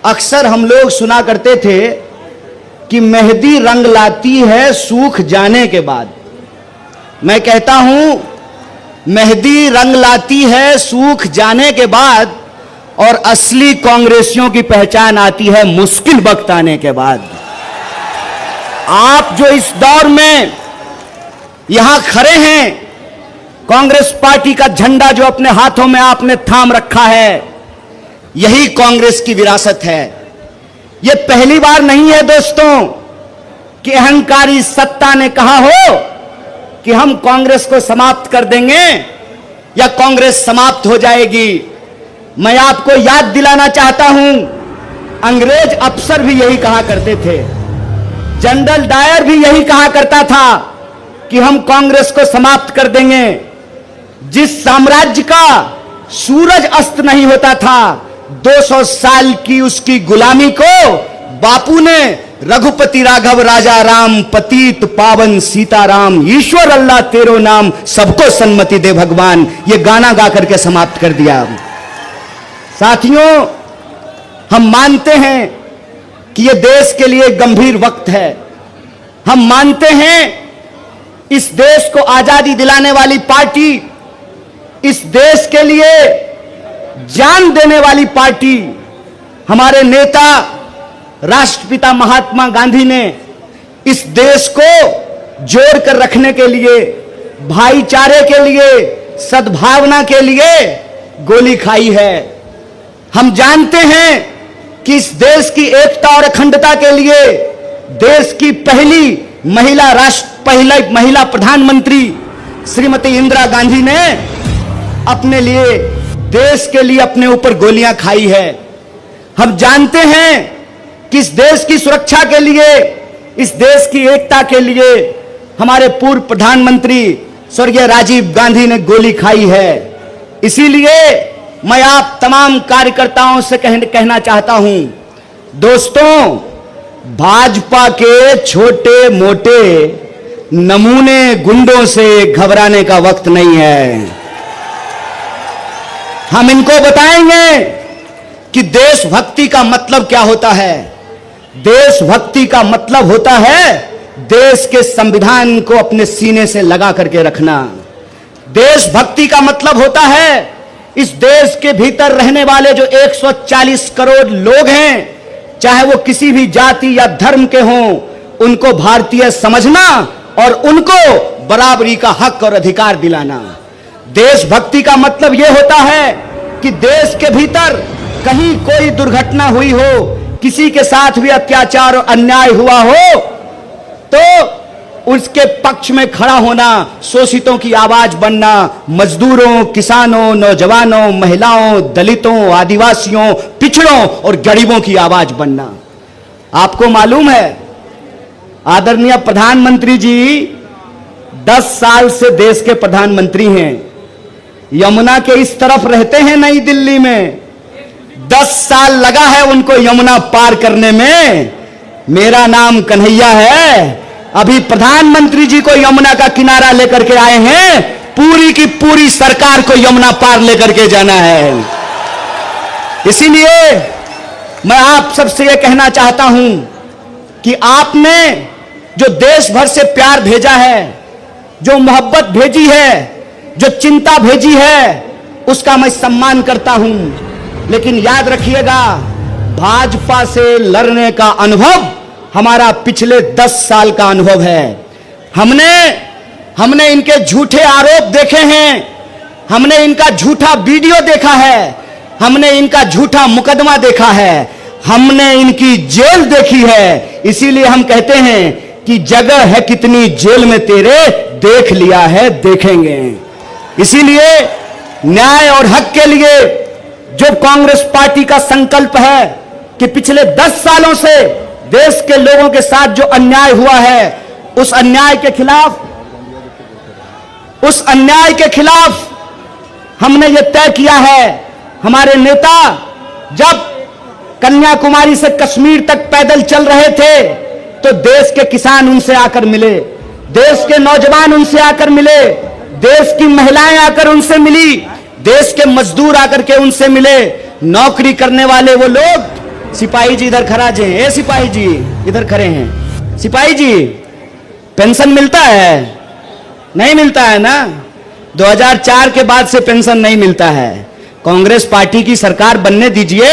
अक्सर हम लोग सुना करते थे कि मेहंदी रंग लाती है सूख जाने के बाद। मैं कहता हूं, मेहंदी रंग लाती है सूख जाने के बाद, और असली कांग्रेसियों की पहचान आती है मुश्किल वक्त आने के बाद। आप जो इस दौर में यहां खड़े हैं, कांग्रेस पार्टी का झंडा जो अपने हाथों में आपने थाम रखा है, यही कांग्रेस की विरासत है। यह पहली बार नहीं है दोस्तों कि अहंकारी सत्ता ने कहा हो कि हम कांग्रेस को समाप्त कर देंगे या कांग्रेस समाप्त हो जाएगी। मैं आपको याद दिलाना चाहता हूं, अंग्रेज अफसर भी यही कहा करते थे, जनरल डायर भी यही कहा करता था कि हम कांग्रेस को समाप्त कर देंगे। जिस साम्राज्य का सूरज अस्त नहीं होता था, 200 साल की उसकी गुलामी को बापू ने रघुपति राघव राजा राम, पतित पावन सीताराम, ईश्वर अल्लाह तेरो नाम, सबको सन्मति दे भगवान, ये गाना गा करके समाप्त कर दिया। साथियों, हम मानते हैं कि यह देश के लिए गंभीर वक्त है। हम मानते हैं इस देश को आजादी दिलाने वाली पार्टी, इस देश के लिए जान देने वाली पार्टी, हमारे नेता राष्ट्रपिता महात्मा गांधी ने इस देश को जोड़कर रखने के लिए, भाईचारे के लिए, सद्भावना के लिए गोली खाई है। हम जानते हैं कि इस देश की एकता और अखंडता के लिए देश की पहली महिला प्रधानमंत्री श्रीमती इंदिरा गांधी ने अपने लिए, देश के लिए अपने ऊपर गोलियां खाई है। हम जानते हैं कि इस देश की सुरक्षा के लिए, इस देश की एकता के लिए हमारे पूर्व प्रधानमंत्री स्वर्गीय राजीव गांधी ने गोली खाई है। इसीलिए मैं आप तमाम कार्यकर्ताओं से कहना चाहता हूं, दोस्तों, भाजपा के छोटे मोटे नमूने गुंडों से घबराने का वक्त नहीं है। हम इनको बताएंगे कि देशभक्ति का मतलब क्या होता है। देशभक्ति का मतलब होता है देश के संविधान को अपने सीने से लगा करके रखना। देशभक्ति का मतलब होता है इस देश के भीतर रहने वाले जो 140 करोड़ लोग हैं, चाहे वो किसी भी जाति या धर्म के हों, उनको भारतीय समझना और उनको बराबरी का हक और अधिकार दिलाना। देशभक्ति का मतलब यह होता है कि देश के भीतर कहीं कोई दुर्घटना हुई हो, किसी के साथ भी अत्याचार और अन्याय हुआ हो, तो उसके पक्ष में खड़ा होना, शोषितों की आवाज बनना, मजदूरों, किसानों, नौजवानों, महिलाओं, दलितों, आदिवासियों, पिछड़ों और गरीबों की आवाज बनना। आपको मालूम है, आदरणीय प्रधानमंत्री जी 10 साल से देश के प्रधानमंत्री हैं, यमुना के इस तरफ रहते हैं नई दिल्ली में। 10 साल लगा है उनको यमुना पार करने में। मेरा नाम कन्हैया है। अभी प्रधानमंत्री जी को यमुना का किनारा लेकर के आए हैं, पूरी की पूरी सरकार को यमुना पार लेकर के जाना है। इसीलिए मैं आप सबसे यह कहना चाहता हूं कि आपने जो देश भर से प्यार भेजा है, जो मोहब्बत भेजी है, जो चिंता भेजी है, उसका मैं सम्मान करता हूं। लेकिन याद रखिएगा, भाजपा से लड़ने का अनुभव हमारा पिछले 10 साल का अनुभव है। हमने इनके झूठे आरोप देखे हैं, हमने इनका झूठा वीडियो देखा है, हमने इनका झूठा मुकदमा देखा है, हमने इनकी जेल देखी है। इसीलिए हम कहते हैं कि जगह है कितनी जेल में तेरे, देख लिया है देखेंगे। इसीलिए न्याय और हक के लिए जो कांग्रेस पार्टी का संकल्प है कि पिछले 10 सालों से देश के लोगों के साथ जो अन्याय हुआ है, उस अन्याय के खिलाफ हमने ये तय किया है। हमारे नेता जब कन्याकुमारी से कश्मीर तक पैदल चल रहे थे, तो देश के किसान उनसे आकर मिले, देश के नौजवान उनसे आकर मिले, देश की महिलाएं आकर उनसे मिली, देश के मजदूर आकर के उनसे मिले। नौकरी करने वाले वो लोग सिपाही जी इधर खड़ा जी, ए सिपाही जी इधर खड़े हैं। सिपाही जी, पेंशन मिलता है? नहीं मिलता है ना? 2004 के बाद से पेंशन नहीं मिलता है। कांग्रेस पार्टी की सरकार बनने दीजिए,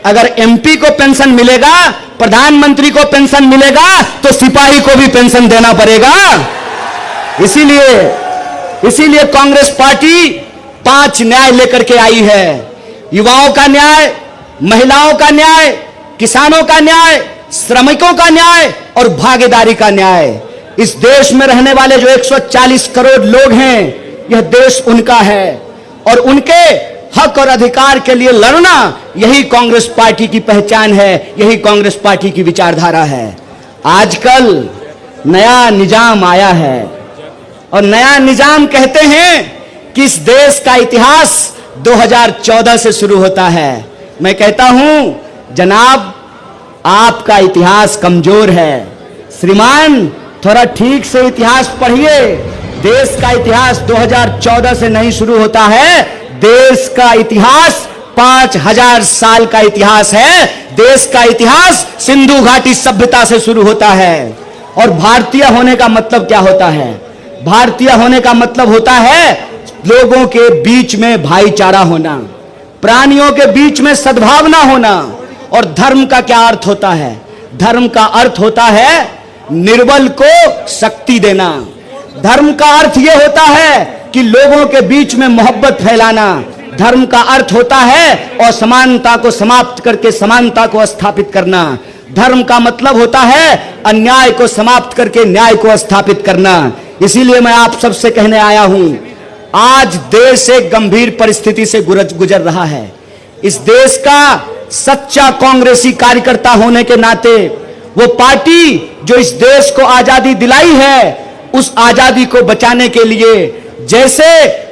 अगर एमपी को पेंशन मिलेगा, प्रधानमंत्री को पेंशन मिलेगा, तो सिपाही को भी पेंशन देना पड़ेगा। इसीलिए कांग्रेस पार्टी 5 न्याय लेकर के आई है। युवाओं का न्याय, महिलाओं का न्याय, किसानों का न्याय, श्रमिकों का न्याय और भागीदारी का न्याय। इस देश में रहने वाले जो 140 करोड़ लोग हैं, यह देश उनका है और उनके हक और अधिकार के लिए लड़ना, यही कांग्रेस पार्टी की पहचान है, यही कांग्रेस पार्टी की विचारधारा है। आजकल नया निजाम आया है और नया निजाम कहते हैं कि इस देश का इतिहास 2014 से शुरू होता है। मैं कहता हूं जनाब, आपका इतिहास कमजोर है। श्रीमान, थोड़ा ठीक से इतिहास पढ़िए। देश का इतिहास 2014 से नहीं शुरू होता है। देश का इतिहास 5000 साल का इतिहास है। देश का इतिहास सिंधु घाटी सभ्यता से शुरू होता है। और भारतीय होने का मतलब क्या होता है? भारतीय होने का मतलब होता है लोगों के बीच में भाईचारा होना, प्राणियों के बीच में सद्भावना होना। और धर्म का क्या अर्थ होता है? धर्म का अर्थ होता है निर्बल को शक्ति देना। धर्म का अर्थ यह होता है कि लोगों के बीच में मोहब्बत फैलाना। धर्म का अर्थ होता है असमानता को समाप्त करके समानता को स्थापित करना। धर्म का मतलब होता है अन्याय को समाप्त करके न्याय को स्थापित करना। इसीलिए मैं आप सबसे कहने आया हूं, आज देश एक गंभीर परिस्थिति से गुजर रहा है। इस देश का सच्चा कांग्रेसी कार्यकर्ता होने के नाते, वो पार्टी जो इस देश को आजादी दिलाई है, उस आजादी को बचाने के लिए जैसे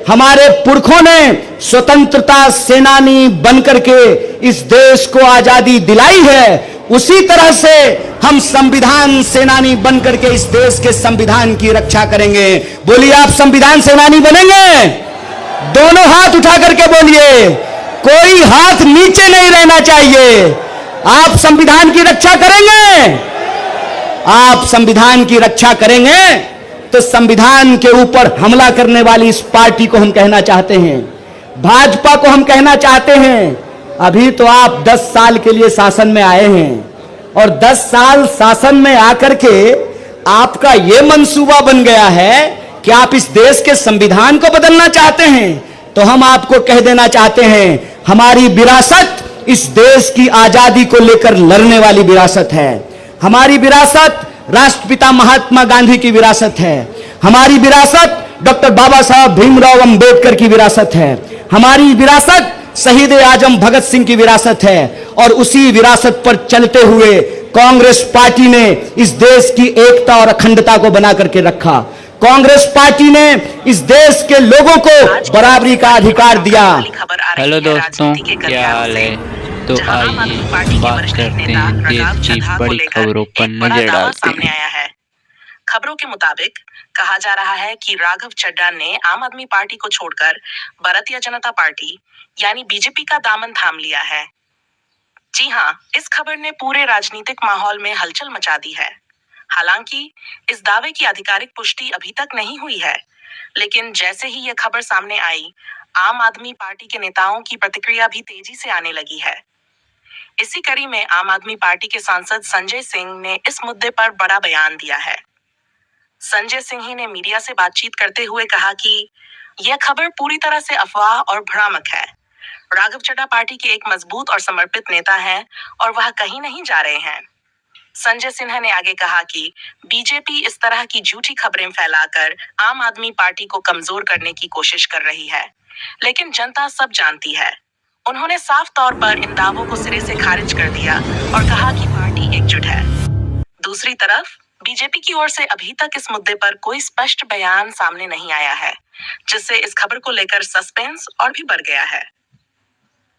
हमारे पुरखों ने स्वतंत्रता सेनानी बनकर के इस देश को आजादी दिलाई है, उसी तरह से हम संविधान सेनानी बनकर के इस देश के संविधान की रक्षा करेंगे। बोलिए, आप संविधान सेनानी बनेंगे? दोनों हाथ उठा करके बोलिए, कोई हाथ नीचे नहीं रहना चाहिए। आप संविधान की रक्षा करेंगे? आप संविधान की रक्षा करेंगे तो संविधान के ऊपर हमला करने वाली इस पार्टी को हम कहना चाहते हैं, भाजपा को हम कहना चाहते हैं, अभी तो आप 10 साल के लिए शासन में आए हैं और 10 साल शासन में आकर के आपका यह मंसूबा बन गया है कि आप इस देश के संविधान को बदलना चाहते हैं। तो हम आपको कह देना चाहते हैं, हमारी विरासत इस देश की आजादी को लेकर लड़ने वाली विरासत है। हमारी विरासत राष्ट्रपिता महात्मा गांधी की विरासत है। हमारी विरासत डॉक्टर बाबा साहब भीमराव अंबेडकर की विरासत है। हमारी विरासत शहीद आजम भगत सिंह की विरासत है। और उसी विरासत पर चलते हुए कांग्रेस पार्टी ने इस देश की एकता और अखंडता को बना करके रखा। कांग्रेस पार्टी ने इस देश के लोगों को बराबरी का अधिकार दिया। हेलो दोस्तों, क्या हाल है? तो आइए बात करते हैं देश की बड़ी खबरों पर नजर डालते हैं। खबरों के मुताबिक कहा जा रहा है कि राघव चड्ढा ने आम आदमी पार्टी को छोड़कर भारतीय जनता पार्टी यानी बीजेपी का दामन थाम लिया है। जी हां, इस खबर ने पूरे राजनीतिक माहौल में हलचल मचा दी है। हालांकि इस दावे की आधिकारिक पुष्टि अभी तक नहीं हुई है, लेकिन जैसे ही यह खबर सामने आई, आम आदमी पार्टी के नेताओं की प्रतिक्रिया भी तेजी से आने लगी है। इसी कड़ी में आम आदमी पार्टी के सांसद संजय सिंह ने इस मुद्दे पर बड़ा बयान दिया है। संजय सिंह ने मीडिया से बातचीत करते हुए कहा कि यह खबर पूरी तरह से अफवाह और भ्रामक है। राघव चड्ढा पार्टी के एक मजबूत और समर्पित नेता हैं और वह कहीं नहीं जा रहे हैं। संजय सिन्हा ने आगे कहा कि बीजेपी इस तरह की झूठी खबरें फैलाकर आम आदमी पार्टी को कमजोर करने की कोशिश कर रही है, लेकिन जनता सब जानती है। उन्होंने साफ तौर पर इन दावों को सिरे से खारिज कर दिया और कहा कि पार्टी एकजुट है। दूसरी तरफ बीजेपी की ओर से अभी तक इस मुद्दे पर कोई स्पष्ट बयान सामने नहीं आया है, जिससे इस खबर को लेकर सस्पेंस और भी बढ़ गया है।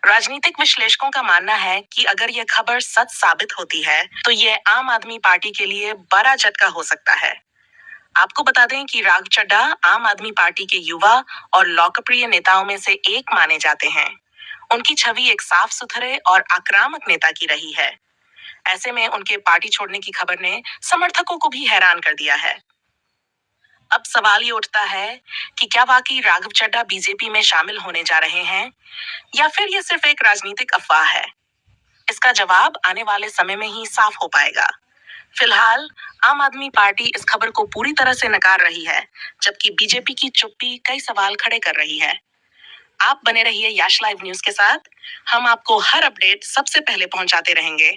राजनीतिक विश्लेषकों का मानना है कि अगर यह खबर सच साबित होती है तो यह आम आदमी पार्टी के लिए बड़ा झटका हो सकता है। आपको बता दें कि राघव चड्ढा आम आदमी पार्टी के युवा और लोकप्रिय नेताओं में से एक माने जाते हैं। उनकी छवि एक साफ सुथरे और आक्रामक नेता की रही है। ऐसे में उनके पार्टी छोड़ने की खबर ने समर्थकों को भी हैरान कर दिया है। अब सवाल ये उठता है कि क्या वाकई राघव चड्ढा बीजेपी में शामिल होने जा रहे हैं या फिर ये सिर्फ एक राजनीतिक अफवाह है। इसका जवाब आने वाले समय में ही साफ हो पाएगा। फिलहाल आम आदमी पार्टी इस खबर को पूरी तरह से नकार रही है, जबकि बीजेपी की चुप्पी कई सवाल खड़े कर रही है। आप बने रहिए यश लाइव न्यूज के साथ। हम आपको हर अपडेट सबसे पहले पहुंचाते रहेंगे।